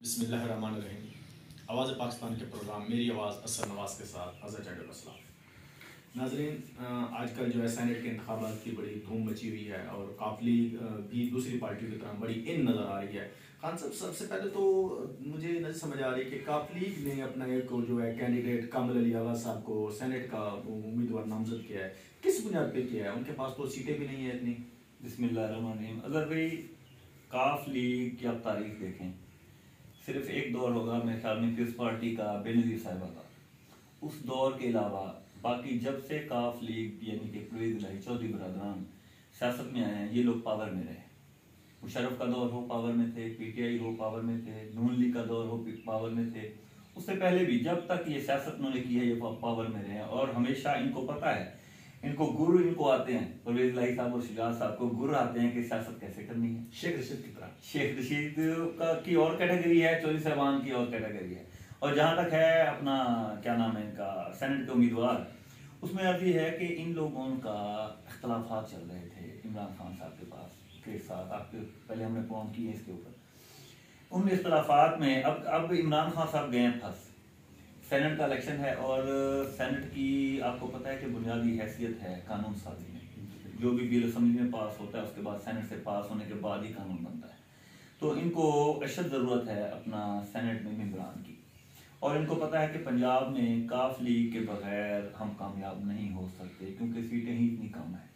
बिस्मिल्लाहिर्रहमानिर्रहीम। आवाज़ पाकिस्तान के प्रोग्राम मेरी आवाज़ असर नवाज़ के साथ हज़रत जैडुल। नाज़रीन, आजकल जो है सेनेट के इंतखाबात की बड़ी धूम मची हुई है और काफ लीग भी दूसरी पार्टियों की तरह बड़ी इन नज़र आ रही है। खान साहब, सबसे पहले तो मुझे नहीं समझ आ रही कि काफ लीग ने अपना एक जो है कैंडिडेट कामिल अली आगा साहब को सेनेट का उम्मीदवार नामजद किया है। किस बुनियाद पे किया है? उनके पास तो सीटें भी नहीं है इतनी। बिस्मिल्लाहिर्रहमानिर्रहीम। अगर भाई काफ लीग की आप तारीख देखें, सिर्फ एक दौर होगा मेरे ख्याल में पीपल्स पार्टी का बेनज़ीर साहिबा का। उस दौर के अलावा बाकी जब से काफ लीग यानी कि परवेज़ इलाही चौधरी बरदरान सियासत में आए हैं, ये लोग पावर में रहे। मुशर्रफ का दौर हो पावर में थे, पीटीआई हो पावर में थे, नून लीग का दौर हो पावर में थे। उससे पहले भी जब तक ये सियासत उन्होंने की है ये पावर में रहे हैं। और हमेशा इनको पता है, इनको गुरु इनको आते हैं, परवेज़ इलाही साहब और शुजात साहब को गुरु आते हैं कि सियासत कैसे करनी है। शेख रशीद की तरह। शेख रशीद का की और कैटेगरी है, चौधरी साहबान की और कैटेगरी है। और जहाँ तक है अपना क्या नाम है इनका सेनेट के उम्मीदवार, उसमें अर्ज ये है कि इन लोगों का इख्तलाफात चल रहे थे इमरान खान साहब के पास के साथ। आपके पहले हमने पॉइंट किए इसके ऊपर। उन इख्तलाफात में अब इमरान खान साहब गए हैं फंस। सेनेट का इलेक्शन है और सेनेट की आपको पता है कि बुनियादी हैसियत है कानून साजी में। जो भी बिल असेंबली में पास होता है उसके बाद सेनेट से पास होने के बाद ही कानून बनता है। तो इनको अशद ज़रूरत है अपना सेनेट में मेंबरान की। और इनको पता है कि पंजाब में काफ लीग के बगैर हम कामयाब नहीं हो सकते क्योंकि सीटें ही इतनी कम है।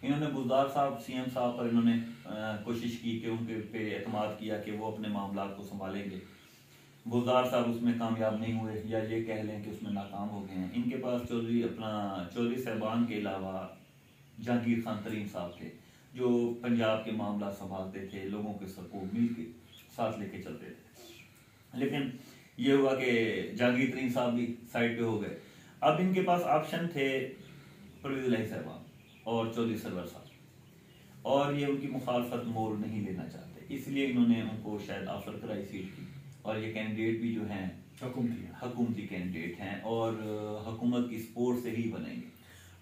इन्होंने बुज़दार साहब सीएम साहब पर इन्होंने कोशिश की कि उनके पे एतमाद किया कि वो अपने मामला को संभालेंगे। बुज़दार साहब उसमें कामयाब नहीं हुए, या ये कह लें कि उसमें नाकाम हो गए हैं। इनके पास चौधरी साहबान के अलावा जहांगीर खान तरीन साहब थे जो पंजाब के मामला संभालते थे, लोगों के सपोर्ट मिल के साथ लेके चलते थे। लेकिन ये हुआ कि जहांगीर तरीन साहब भी साइड पे हो गए। अब इनके पास ऑप्शन थे परवेज़ इलाही साहबान और चौधरी सरवर साहब, और ये उनकी मुखालफत मोल नहीं लेना चाहते, इसलिए इन्होंने उनको शायद ऑफर कराई सीट की। और ये कैंडिडेट भी जो हैं हुकूमती कैंडिडेट हैं और हुकूमत की सपोर्ट से ही बनेंगे।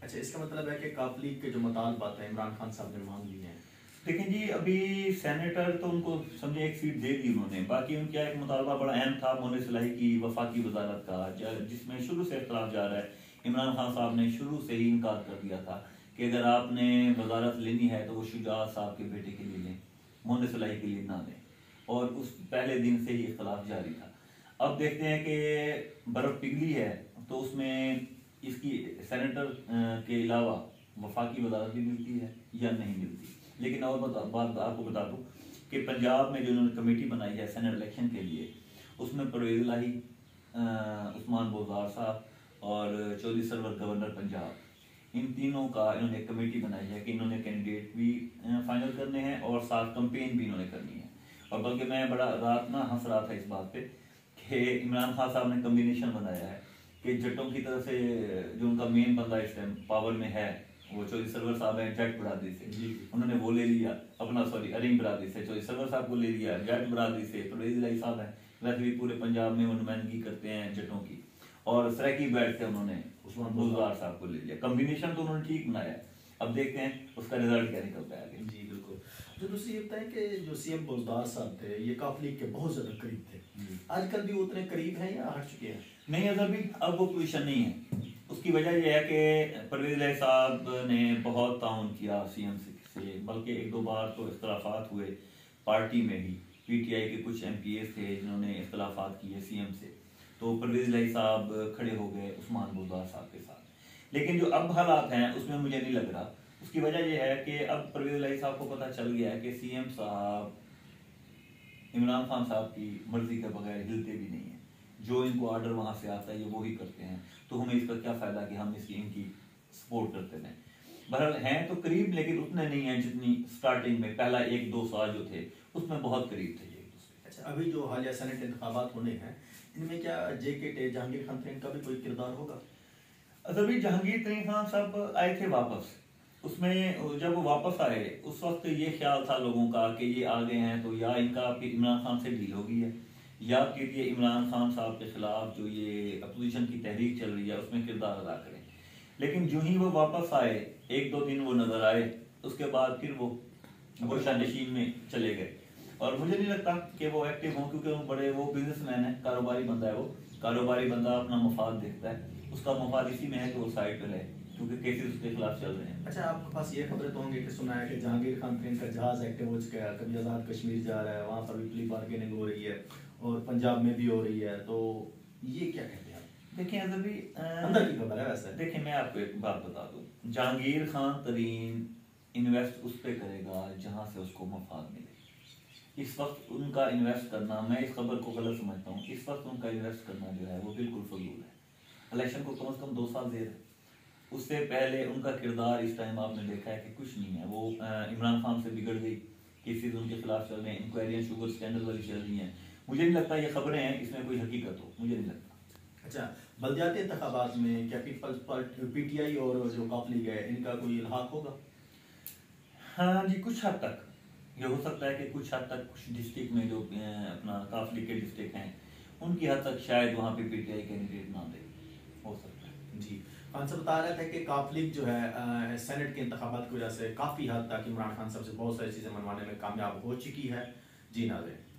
अच्छा, इसका मतलब है कि काफ लीग के जो मुतालबात हैं इमरान खान साहब ने मांग लिए हैं। लेकिन जी अभी सेनेटर तो उनको समझे एक सीट दे दी उन्होंने, बाकी उनका एक मुतालबा बड़ा अहम था मोनिस इलाही की वफाकी वजारत का, जिसमें शुरू से इख्तलाफ जा रहा है। इमरान खान साहब ने शुरू से ही इनकार कर दिया था कि अगर आपने वजारत लेनी है तो वो शुजात साहब के बेटे के लिए लें, मोनिस इलाही के लिए ना लें। और उस पहले दिन से ही इख्तलाफ जारी था। अब देखते हैं कि बर्फ़ पिघली है तो उसमें इसकी सेनेटर के अलावा वफाकी वजारत भी मिलती है या नहीं मिलती। लेकिन और बात आपको बता दूं कि पंजाब में जो उन्होंने कमेटी बनाई है सेनेट इलेक्शन के लिए, उसमें परवेज़ इलाही, उस्मान बुज़दार साहब और चौधरी सरवर गवर्नर पंजाब, इन तीनों का इन्होंने एक कमेटी बनाई है कि इन्होंने कैंडिडेट भी फाइनल करने हैं और साथ कंपेन भी इन्होंने करनी है। और बल्कि मैं बड़ा रात ना हंस रहा था इस बात पे कि इमरान खान साहब ने कम्बिनेशन बनाया है कि जट्टों की तरफ से जो उनका मेन बंदा इस टाइम पावर में है वो चौधरी सरवर साहब हैं जट बरादरी से, उन्होंने वो ले लिया अपना, सॉरी अरिंग बरादरी से चौधरी सरवर साहब को ले लिया, जट बरादरी से परवेज़ इलाही साहब हैं, वैसे भी पूरे पंजाब में वो नुमाइंदगी करते हैं जटों की, और सराकी बैठ से उन्होंने उस्मान बुज़दार साहब को ले लिया। कम्बिनेशन तो उन्होंने ठीक बनाया। अब देखते हैं उसका रिजल्ट क्या निकलता है आगे। जी बिल्कुल। तो दूसरी ये बताएं कि जो सीएम बुज़दार साहब थे ये काफ लीग के बहुत ज़्यादा करीब थे, आजकल भी उतने करीब हैं या हट चुके हैं? नहीं, अगर भी अब वो पोजीशन नहीं है। उसकी वजह यह है कि परवेज़ इलाही साहब ने बहुत ताउन किया सीएम से, बल्कि एक दो बार तो इख्तलाफात हुए पार्टी में ही। पीटीआई के कुछ एमपीएस थे जिन्होंने इख्तलाफात किए सीएम से, तो परवेज़ इलाही साहब खड़े हो गए उस्मान बुज़दार साहब के साथ। लेकिन जो अब हालात हैं उसमें मुझे नहीं लग रहा। उसकी वजह यह है कि अब परवेज़ इलाही साहब को पता चल गया है कि सीएम साहब इमरान खान साहब की मर्जी के बगैर हिलते भी नहीं है। जो इनको ऑर्डर वहाँ से आता है ये वो ही करते हैं, तो हमें इसका क्या फ़ायदा कि हम इनकी सपोर्ट करते रहें। बहरहाल हैं तो करीब, लेकिन उतने नहीं हैं जितनी स्टार्टिंग में पहला एक दो साल जो थे उसमें बहुत करीब थे ये एक दूसरे। अच्छा, अभी जो हालिया सेनेट इंतखाबात होने हैं इनमें क्या जेके जहांगीर खान तरीन का भी कोई किरदार होगा? अभी जहांगीर तरीन खान साहब आए थे वापस, उसमें जब वो वापस आए उस वक्त ये ख्याल था लोगों का कि ये आ गए हैं तो या इनका इमरान खान से डील हो गई है, या फिर ये इमरान खान साहब के खिलाफ जो ये अपोजिशन की तहरीक चल रही है उसमें किरदार अदा करें। लेकिन जो ही वो वापस आए, एक दो दिन वो नजर आए, उसके बाद फिर वो शानशीन में चले गए। और मुझे नहीं लगता कि वो एक्टिव हों, क्योंकि वो बिजनेसमैन है, कारोबारी बंदा है, वो कारोबारी बंदा अपना मफाद देखता है, उसका मफाद इसी में है कि वो साइड पे रहे, क्योंकि केसेस उसके खिलाफ चल रहे हैं। अच्छा, आपके पास ये खबरें तो होंगी कि सुना है कि जहांगीर खान ट्रेन का जहाज एक्टिव हो चुका है, कभी आज़ाद कश्मीर जा रहा है, वहाँ पर भी प्ली बार्गेनिंग हो रही है और पंजाब में भी हो रही है, तो ये क्या कहते हैं आप? देखिए अभी अंदर की खबर है वैसे। देखिए मैं आपको एक बात बता दूं, जहांगीर खान तरीन इन्वेस्ट उस पे करेगा जहां से उसको मफाद मिले। इस वक्त उनका इन्वेस्ट करना, मैं इस खबर को गलत समझता हूँ, इस वक्त उनका इन्वेस्ट करना जो है वो बिल्कुल फजूल है। इलेक्शन को कम से कम 2 साल देर है, उससे पहले उनका किरदार इस टाइम आपने देखा है कि कुछ नहीं है। वो इमरान खान से बिगड़ गई, केसेस उनके खिलाफ चल रहे हैं, इंक्वायरियाँ शुगर स्कैंडल वाली चल रही हैं। मुझे नहीं लगता ये खबरें हैं इसमें कोई हकीकत हो, मुझे नहीं लगता। अच्छा, बलदियाती इंतखाबात में क्या पीपल्स पार्टी पीटीआई और जो कॉप लीग है इनका कोई इल्हाक होगा? हाँ जी, कुछ हद तक ये हो सकता है कि कुछ हद तक कुछ डिस्ट्रिक्ट में जो अपना काफ लीग के डिस्ट्रिक्ट हैं उनकी हद तक शायद वहाँ पे पीटीआई कैंडिडेट ना दे, हो सकता है। जी, खान साहब बता रहे थे कि कॉप लीग जो है सेनेट के इंतखाबात की वजह से काफ़ी हद तक इमरान खान साहब से बहुत सारी चीज़ें मनवाने में कामयाब हो चुकी है। जी नाज़रीन।